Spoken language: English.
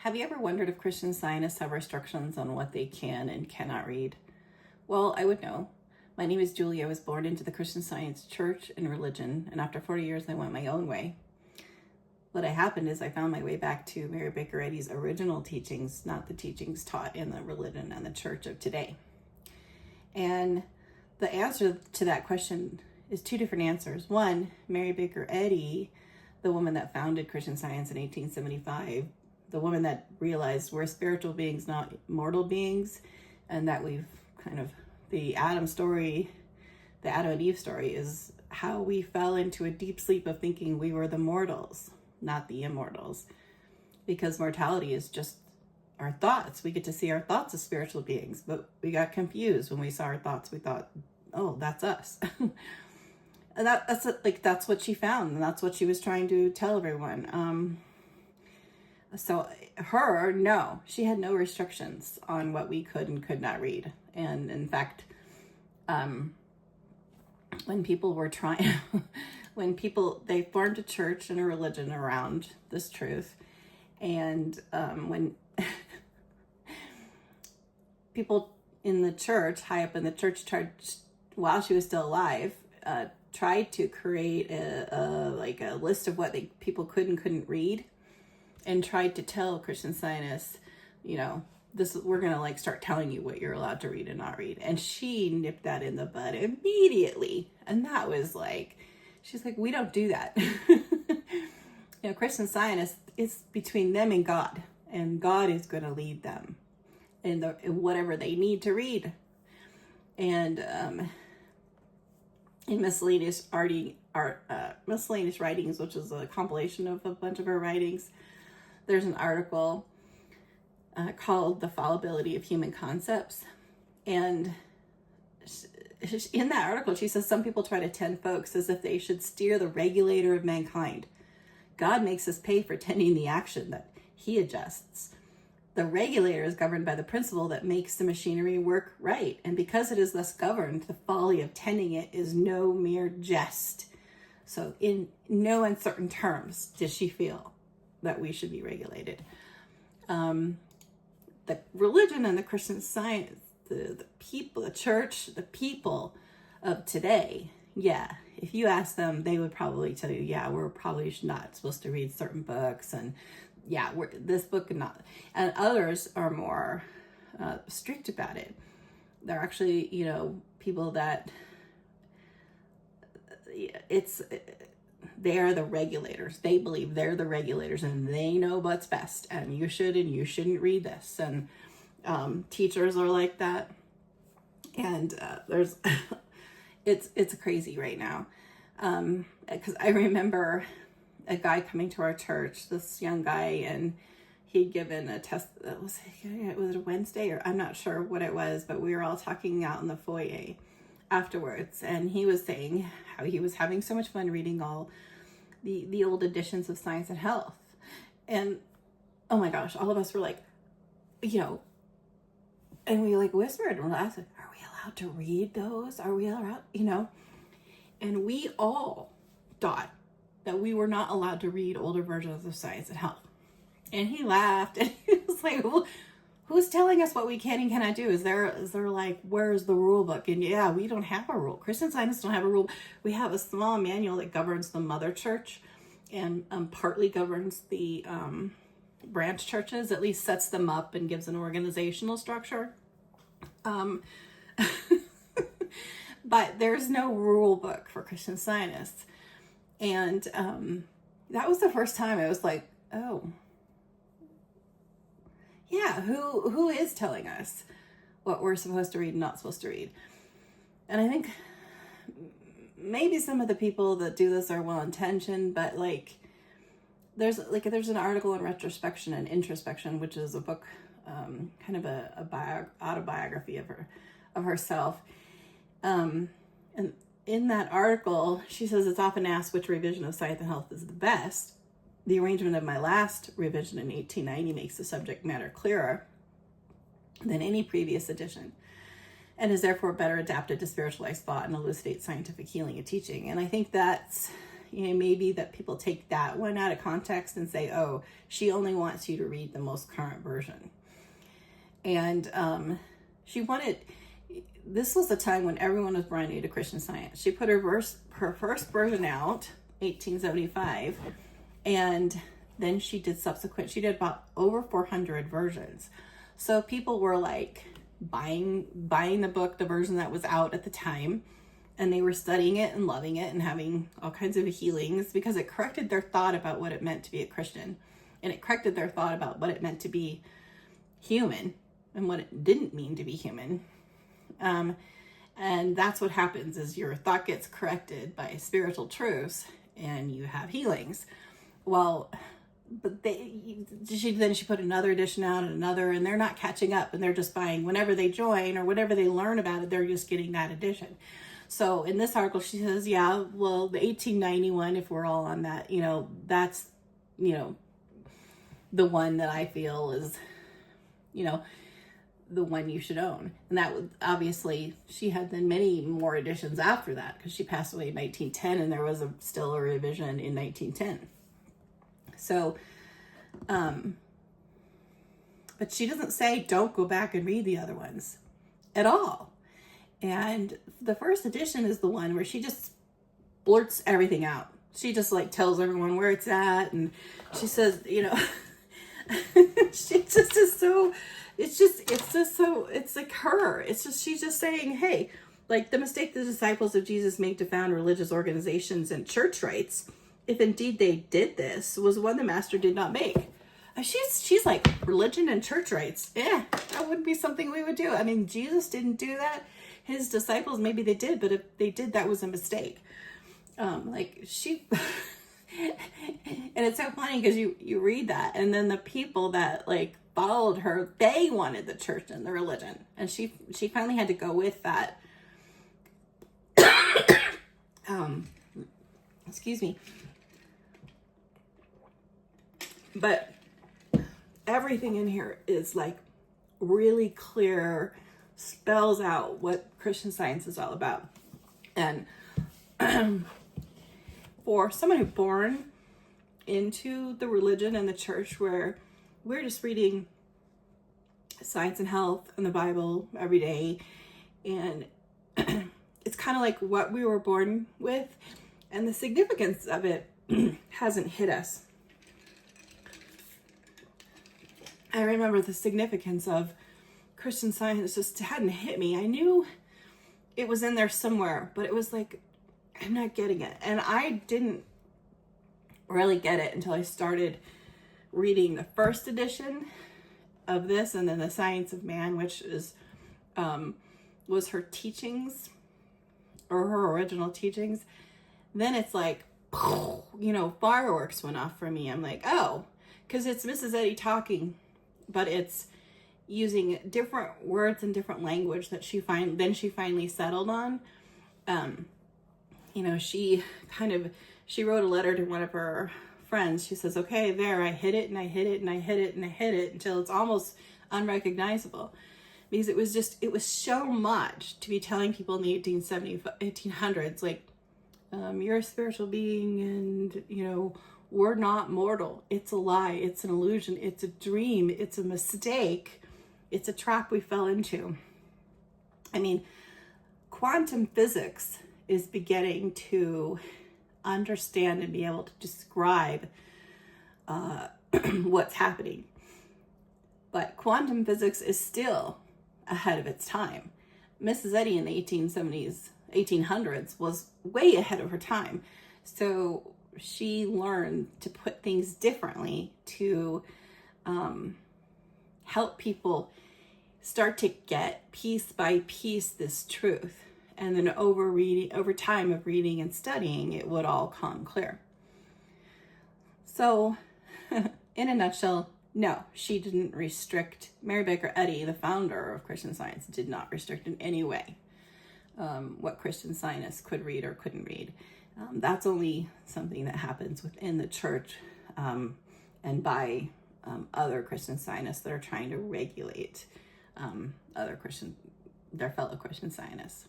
Have you ever wondered if Christian Scientists have restrictions on what they can and cannot read? Well, I would know. My name is Julie. I was born into the Christian Science church and religion, and after 40 years, I went my own way. What happened is I found my way back to Mary Baker Eddy's original teachings, not the teachings taught in the religion and the church of today. And the answer to that question is two different answers. One, Mary Baker Eddy, the woman that founded Christian Science in 1875, the woman that realized we're spiritual beings, not mortal beings, and that we've kind of, the Adam and Eve story is how we fell into a deep sleep of thinking we were the mortals, not the immortals, because mortality is just our thoughts. We get to see our thoughts as spiritual beings, but we got confused when we saw our thoughts. We thought, oh, that's us. And that's what she found, and that's what she was trying to tell everyone. So no, she had no restrictions on what we could and could not read. And in fact, when people were trying, they formed a church and a religion around this truth. And when people in the church, high up in the church, while she was still alive, tried to create a list of what people could and couldn't read, and tried to tell Christian Scientists, we're going to start telling you what you're allowed to read and not read. And she nipped that in the bud immediately. And that was she's like, we don't do that. Christian Scientists, it's between them and God is going to lead them in whatever they need to read. And in Miscellaneous Writings, which is a compilation of a bunch of her writings, there's an article called The Fallibility of Human Concepts. And in that article, she says some people try to tend folks as if they should steer the regulator of mankind. God makes us pay for tending the action that he adjusts. The regulator is governed by the principle that makes the machinery work right. And because it is thus governed, the folly of tending it is no mere jest. So in no uncertain terms does she feel that we should be regulated. The religion and the Christian Science, the people, the church, the people of today, if you ask them, they would probably tell you, we're probably not supposed to read certain books, and this book and not. And others are more strict about it. They're actually, people that they are the regulators. They believe they're the regulators and they know what's best, and you should and you shouldn't read this. And teachers are like that. And there's it's crazy right now. Because I remember a guy coming to our church, this young guy, and he'd given a test. Was it a Wednesday, or I'm not sure what it was, but we were all talking out in the foyer afterwards, and he was saying how he was having so much fun reading all the old editions of Science and Health. And oh my gosh, all of us were like, and we whispered, and I said, are we allowed to read those? Are we allowed, And we all thought that we were not allowed to read older versions of Science and Health. And he laughed, and he was like, well, who's telling us what we can and cannot do? Is there where's the rule book? And we don't have a rule. Christian Scientists don't have a rule. We have a small manual that governs the mother church and partly governs the branch churches, at least sets them up and gives an organizational structure. But there's no rule book for Christian Scientists. And that was the first time I was like, oh, who is telling us what we're supposed to read and not supposed to read? And I think maybe some of the people that do this are well-intentioned, but there's an article in Retrospection and Introspection, which is a book, kind of a autobiography of herself. And in that article, she says it's often asked which revision of Science and Health is the best. The arrangement of my last revision in 1890 makes the subject matter clearer than any previous edition, and is therefore better adapted to spiritualize thought and elucidate scientific healing and teaching. And I think that's, maybe that people take that one out of context and say, oh, she only wants you to read the most current version. And this was the time when everyone was brand new to Christian Science. She put her first version out, 1875, and then she did about over 400 versions. So people were like buying the book, the version that was out at the time, and they were studying it and loving it and having all kinds of healings because it corrected their thought about what it meant to be a Christian, and it corrected their thought about what it meant to be human and what it didn't mean to be human. And that's what happens is your thought gets corrected by spiritual truths and you have healings. Well, but she put another edition out and another, and they're not catching up, and they're just buying whenever they join or whatever they learn about it, they're just getting that edition. So in this article, she says, yeah, well, the 1891, if we're all on that, that's, the one that I feel is, the one you should own. And that would, obviously, she had then many more editions after that because she passed away in 1910, and there was still a revision in 1910. So, but she doesn't say don't go back and read the other ones at all. And the first edition is the one where she just blurts everything out. She just like tells everyone where it's at, and she says, she just is so, it's like her. It's just, she's just saying, hey, like the mistake the disciples of Jesus made to found religious organizations and church rites, if indeed they did this, was one the master did not make. She's like, religion and church rites, that wouldn't be something we would do. I mean, Jesus didn't do that. His disciples, maybe they did, but if they did, that was a mistake. And it's so funny because you read that, and then the people that like followed her, they wanted the church and the religion, and she finally had to go with that. Excuse me. But everything in here is like really clear, spells out what Christian Science is all about. And for someone who's born into the religion and the church where we're just reading science and health and the Bible every day, and it's kind of like what we were born with, and the significance of it hasn't hit us. I remember the significance of Christian Science just hadn't hit me. I knew it was in there somewhere, but it was like, I'm not getting it. And I didn't really get it until I started reading the first edition of this, and then the Science of Man, which is was her teachings, or her original teachings. Then it's like, fireworks went off for me. I'm like, oh, because it's Mrs. Eddy talking, but it's using different words and different language that she finally settled on. She wrote a letter to one of her friends. She says, okay, there, I hit it and I hit it and I hit it and I hit it until it's almost unrecognizable. Because it was so much to be telling people in the 1800s, like, you're a spiritual being, and, we're not mortal. It's a lie. It's an illusion. It's a dream. It's a mistake. It's a trap we fell into. I mean, quantum physics is beginning to understand and be able to describe what's happening. But quantum physics is still ahead of its time. Mrs. Eddy in the 1800s was way ahead of her time. So she learned to put things differently to help people start to get piece by piece this truth. And then over time of reading and studying, it would all come clear. So in a nutshell, no, she didn't restrict. Mary Baker Eddy, the founder of Christian Science, did not restrict in any way what Christian Scientists could read or couldn't read. That's only something that happens within the church and by other Christian Scientists that are trying to regulate their fellow Christian Scientists.